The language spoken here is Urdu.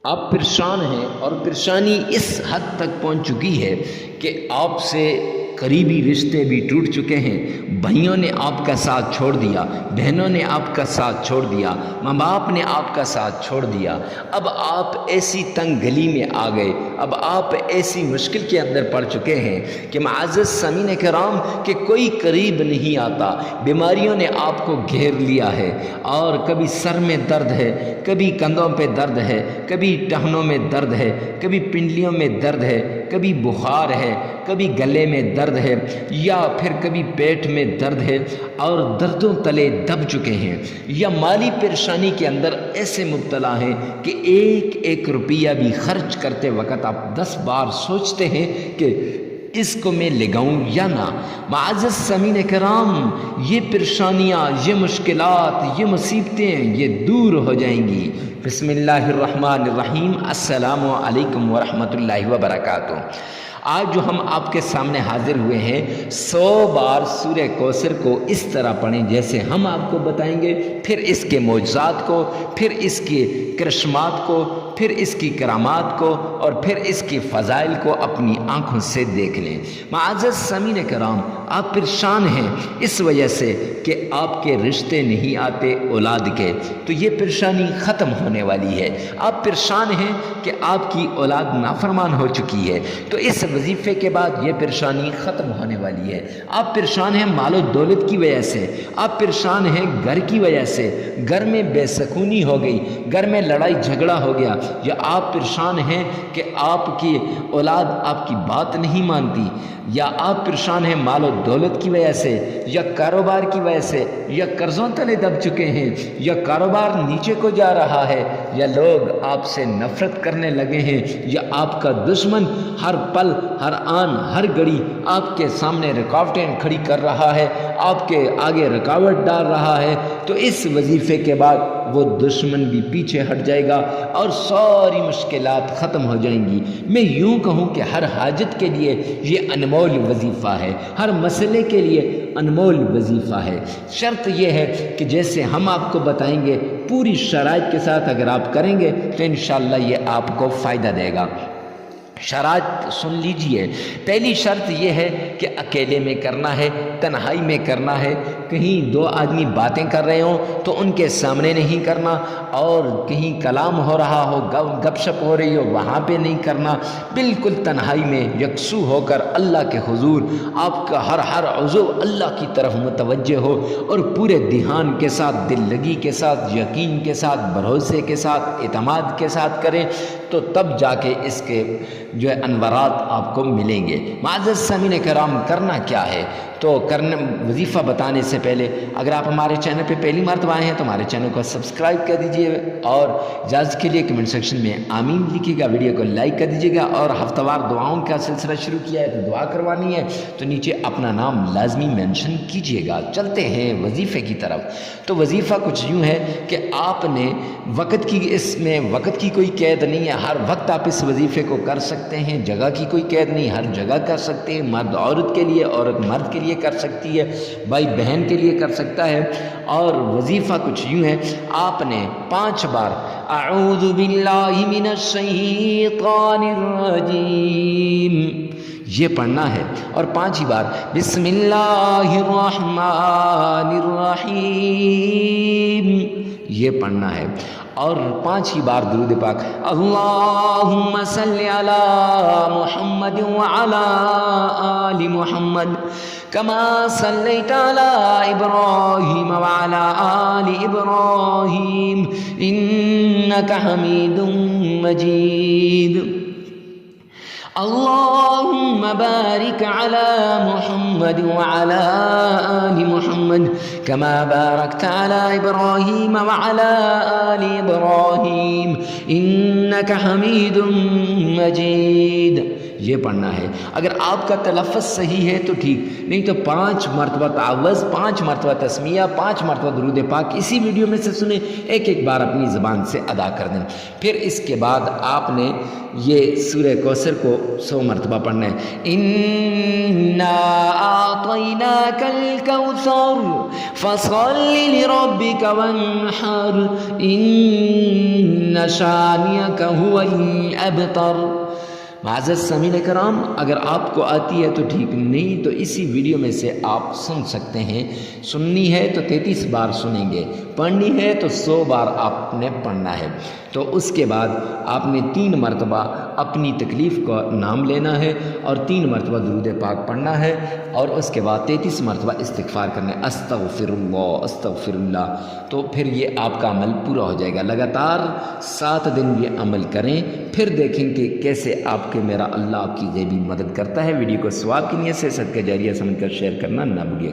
آپ پریشان ہیں اور پریشانی اس حد تک پہنچ چکی ہے کہ آپ سے قریبی رشتے بھی ٹوٹ چکے ہیں، بھائیوں نے آپ کا ساتھ چھوڑ دیا، بہنوں نے آپ کا ساتھ چھوڑ دیا، ماں باپ نے آپ کا ساتھ چھوڑ دیا۔ اب آپ ایسی تنگ گلی میں آ گئے، اب آپ ایسی مشکل کے اندر پڑ چکے ہیں کہ معزز سامعین کرام کہ کوئی قریب نہیں آتا، بیماریوں نے آپ کو گھیر لیا ہے، اور کبھی سر میں درد ہے، کبھی کندھوں پہ درد ہے، کبھی ٹہنوں میں درد ہے، کبھی پنڈلیوں میں درد ہے، کبھی بخار ہے، کبھی گلے میں درد ہے، یا پھر کبھی پیٹ میں درد ہے، اور دردوں تلے دب چکے ہیں، یا مالی پریشانی کے اندر ایسے مبتلا ہیں کہ ایک ایک روپیہ بھی خرچ کرتے وقت آپ 10 بار سوچتے ہیں کہ اس کو میں لگاؤں یا نہ۔ معزز سامعین کرام، یہ پریشانیاں، یہ مشکلات، یہ مصیبتیں یہ دور ہو جائیں گی۔ بسم اللہ الرحمن الرحیم۔ السلام علیکم ورحمۃ اللہ وبرکاتہ۔ آج جو ہم آپ کے سامنے حاضر ہوئے ہیں، 100 بار سورہ کوثر کو اس طرح پڑھیں جیسے ہم آپ کو بتائیں گے، پھر اس کے معجزات کو، پھر اس کے کرشمات کو، پھر اس کی کرامات کو، اور پھر اس کی فضائل کو اپنی آنکھوں سے دیکھ لیں۔ معزز سامعین کرام، آپ پریشان ہیں اس وجہ سے کہ آپ کے رشتے نہیں آتے اولاد کے، تو یہ پریشانی ختم ہونے والی ہے۔ آپ پریشان ہیں کہ آپ کی اولاد نافرمان ہو چکی ہے، تو اس وظیفے کے بعد یہ پریشانی ختم ہونے والی ہے۔ آپ پریشان ہیں مال و دولت کی وجہ سے، آپ پریشان ہیں گھر کی وجہ سے، گھر میں بے سکونی ہو گئی، گھر میں لڑائی جھگڑا ہو گیا، یا آپ پریشان ہیں کہ آپ کی اولاد آپ کی بات نہیں مانتی، یا آپ پریشان ہیں مال و دولت کی وجہ سے، یا کاروبار کی وجہ سے، یا قرضوں تلے دب چکے ہیں، یا کاروبار نیچے کو جا رہا ہے، یا لوگ آپ سے نفرت کرنے لگے ہیں، یا آپ کا دشمن ہر پل، ہر آن، ہر گھڑی آپ کے سامنے رکاوٹیں کھڑی کر رہا ہے، آپ کے آگے رکاوٹ ڈال رہا ہے، تو اس وظیفے کے بعد وہ دشمن بھی پیچھے ہٹ جائے گا اور ساری مشکلات ختم ہو جائیں گی۔ میں یوں کہوں کہ ہر حاجت کے لیے یہ انمول وظیفہ ہے، ہر مسئلے کے لیے انمول وظیفہ ہے۔ شرط یہ ہے کہ جیسے ہم آپ کو بتائیں گے، پوری شرائط کے ساتھ اگر آپ کریں گے تو انشاءاللہ یہ آپ کو فائدہ دے گا۔ شرائط سن لیجئے۔ پہلی شرط یہ ہے کہ اکیلے میں کرنا ہے، تنہائی میں کرنا ہے، کہیں 2 آدمی باتیں کر رہے ہوں تو ان کے سامنے نہیں کرنا، اور کہیں کلام ہو رہا ہو، گپ شپ ہو رہی ہو، وہاں پہ نہیں کرنا، بالکل تنہائی میں یکسو ہو کر اللہ کے حضور آپ کا ہر عضو اللہ کی طرف متوجہ ہو، اور پورے دھیان کے ساتھ، دل لگی کے ساتھ، یقین کے ساتھ، بھروسے کے ساتھ، اعتماد کے ساتھ کریں، تو تب جا کے اس کے جو ہے انوارات آپ کو ملیں گے۔ معزز سامعین کرام، کرنا کیا ہے؟ تو وظیفہ بتانے سے پہلے اگر آپ ہمارے چینل پہ پہلی مرتبہ آئے ہیں تو ہمارے چینل کو سبسکرائب کر دیجئے، اور اجازت کے لیے کمنٹ سیکشن میں آمین لکھیے گا، ویڈیو کو لائک کر دیجئے گا، اور ہفتہ وار دعاؤں کا سلسلہ شروع کیا ہے تو دعا کروانی ہے تو نیچے اپنا نام لازمی مینشن کیجئے گا۔ چلتے ہیں وظیفے کی طرف۔ تو وظیفہ کچھ یوں ہے کہ آپ نے اس میں وقت کی کوئی قید نہیں ہے، ہر وقت آپ اس وظیفے کو کر سکتے ہیں، جگہ کی کوئی قید نہیں، ہر جگہ کر سکتے ہیں، مرد عورت کے لیے، عورت مرد کے لیے کر سکتی ہے، بھائی بہن کے لیے کر سکتا ہے۔ اور وظیفہ کچھ یوں ہے، آپ نے 5 بار اعوذ باللہ من الشیطان الرجیم یہ پڑھنا ہے، اور 5 ہی بار بسم اللہ الرحمن الرحیم یہ پڑھنا ہے، اور 5 ہی بار درود پاک اللہم صلی علی محمد وعلی آل محمد کما صلیت علی ابراہیم وعلی آل ابراہیم انک حمید مجید اللہم بارک علی محمد وعلی آل محمد کما بارکت علی ابراہیم وعلی آل ابراہیم انک حمید مجید۔ یہ پڑھنا ہے۔ اگر آپ کا تلفظ صحیح ہے تو ٹھیک، نہیں تو 5 مرتبہ تعوذ، 5 مرتبہ تسمیہ، 5 مرتبہ درود پاک اسی ویڈیو میں سے سنیں، ایک ایک بار اپنی زبان سے ادا کر دیں۔ پھر اس کے بعد آپ نے یہ سورہ کوثر کو 100 مرتبہ پڑھنا ہے۔ اِنَّا أَعْطَيْنَاكَ الْكَوْثَرَ فَصَلِّ لِرَبِّكَ وَانْحَرْ إِنَّ شَانِئَكَ هُوَ الْأَبْتَرُ۔ معزز سامعین کرام، اگر آپ کو آتی ہے تو ٹھیک، نہیں تو اسی ویڈیو میں سے آپ سن سکتے ہیں۔ سننی ہے تو 33 بار سنیں گے، پڑھنی ہے تو 100 بار آپ نے پڑھنا ہے۔ تو اس کے بعد آپ نے 3 مرتبہ اپنی تکلیف کا نام لینا ہے اور 3 مرتبہ درود پاک پڑھنا ہے، اور اس کے بعد 33 مرتبہ استغفار کرنا ہے، استغفر اللہ استغفر اللہ۔ تو پھر یہ آپ کا عمل پورا ہو جائے گا۔ لگاتار 7 دن یہ عمل کریں، پھر دیکھیں کہ کیسے آپ کے میرا اللہ آپ کی غیبی مدد کرتا ہے۔ ویڈیو کو ثواب کی نیت سے صدقہ جاریہ سمجھ کر شیئر کرنا نہ بھولیے۔